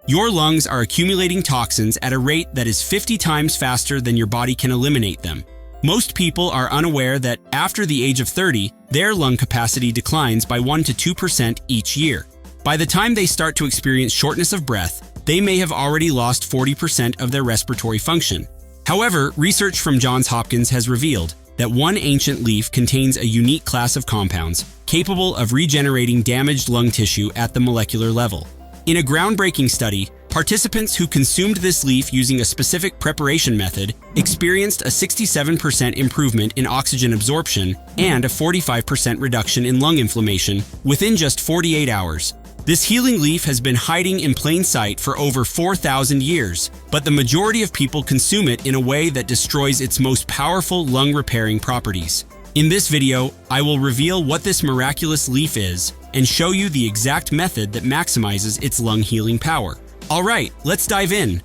Your lungs are accumulating toxins at a rate that is 50 times faster than your body can eliminate them. Most people are unaware that after the age of 30, their lung capacity declines by 1 to 2% each year. By the time they start to experience shortness of breath, they may have already lost 40% of their respiratory function. However, research from Johns Hopkins has revealed that one ancient leaf contains a unique class of compounds capable of regenerating damaged lung tissue at the molecular level. In a groundbreaking study, participants who consumed this leaf using a specific preparation method experienced a 67% improvement in oxygen absorption and a 45% reduction in lung inflammation within just 48 hours. This healing leaf has been hiding in plain sight for over 4,000 years, but the majority of people consume it in a way that destroys its most powerful lung-repairing properties. In this video, I will reveal what this miraculous leaf is and show you the exact method that maximizes its lung healing power. Alright, let's dive in.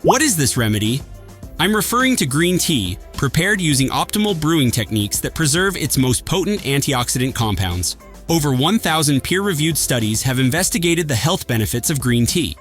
What is this remedy? I'm referring to green tea, prepared using optimal brewing techniques that preserve its most potent antioxidant compounds. Over 1,000 peer-reviewed studies have investigated the health benefits of green tea.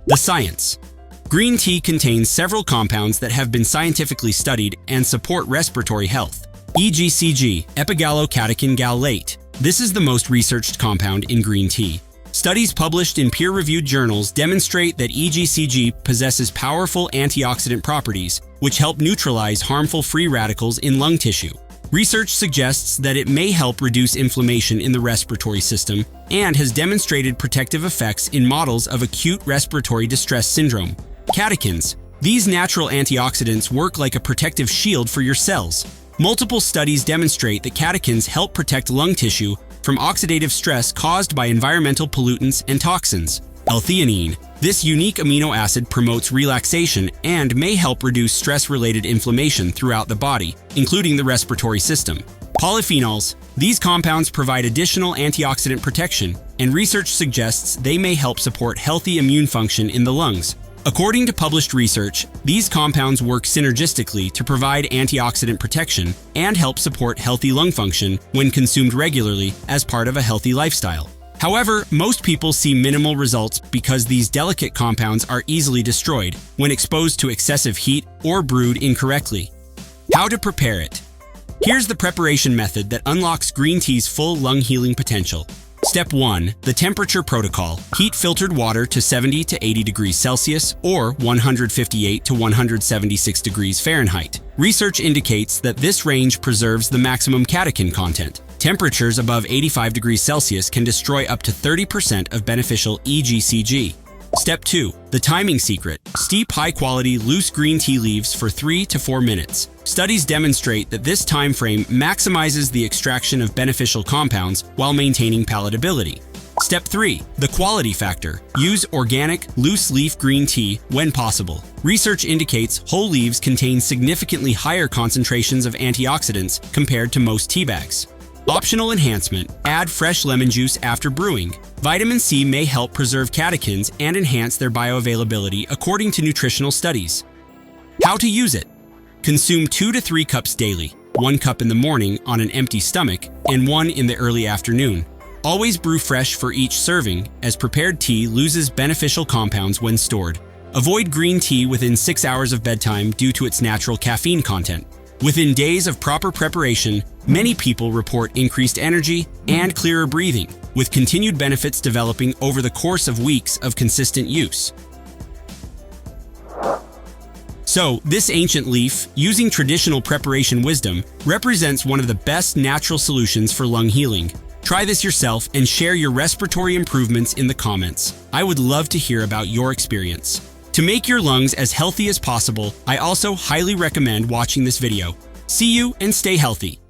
The science. Green tea contains several compounds that have been scientifically studied and support respiratory health. EGCG, epigallocatechin gallate. This is the most researched compound in green tea. Studies published in peer-reviewed journals demonstrate that EGCG possesses powerful antioxidant properties, which help neutralize harmful free radicals in lung tissue. Research suggests that it may help reduce inflammation in the respiratory system and has demonstrated protective effects in models of acute respiratory distress syndrome. Catechins. These natural antioxidants work like a protective shield for your cells. Multiple studies demonstrate that catechins help protect lung tissue from oxidative stress caused by environmental pollutants and toxins. L-theanine. This unique amino acid promotes relaxation and may help reduce stress-related inflammation throughout the body, including the respiratory system. Polyphenols. These compounds provide additional antioxidant protection, and research suggests they may help support healthy immune function in the lungs. According to published research, these compounds work synergistically to provide antioxidant protection and help support healthy lung function when consumed regularly as part of a healthy lifestyle. However, most people see minimal results because these delicate compounds are easily destroyed when exposed to excessive heat or brewed incorrectly. How to prepare it? Here's the preparation method that unlocks green tea's full lung healing potential. Step 1. The temperature protocol. Heat filtered water to 70 to 80 degrees Celsius or 158 to 176 degrees Fahrenheit. Research indicates that this range preserves the maximum catechin content. Temperatures above 85 degrees Celsius can destroy up to 30% of beneficial EGCG. Step 2. The timing secret. Steep high-quality loose green tea leaves for 3 to 4 minutes. Studies demonstrate that this time frame maximizes the extraction of beneficial compounds while maintaining palatability. Step 3. The quality factor. Use organic, loose-leaf green tea when possible. Research indicates whole leaves contain significantly higher concentrations of antioxidants compared to most tea bags. Optional enhancement. Add fresh lemon juice after brewing. Vitamin C may help preserve catechins and enhance their bioavailability according to nutritional studies. How to use it? Consume 2 to 3 cups daily, 1 cup in the morning on an empty stomach and 1 in the early afternoon. Always brew fresh for each serving, as prepared tea loses beneficial compounds when stored. Avoid green tea within 6 hours of bedtime due to its natural caffeine content. Within days of proper preparation, many people report increased energy and clearer breathing, with continued benefits developing over the course of weeks of consistent use. So, this ancient leaf, using traditional preparation wisdom, represents one of the best natural solutions for lung healing. Try this yourself and share your respiratory improvements in the comments. I would love to hear about your experience. To make your lungs as healthy as possible, I also highly recommend watching this video. See you and stay healthy.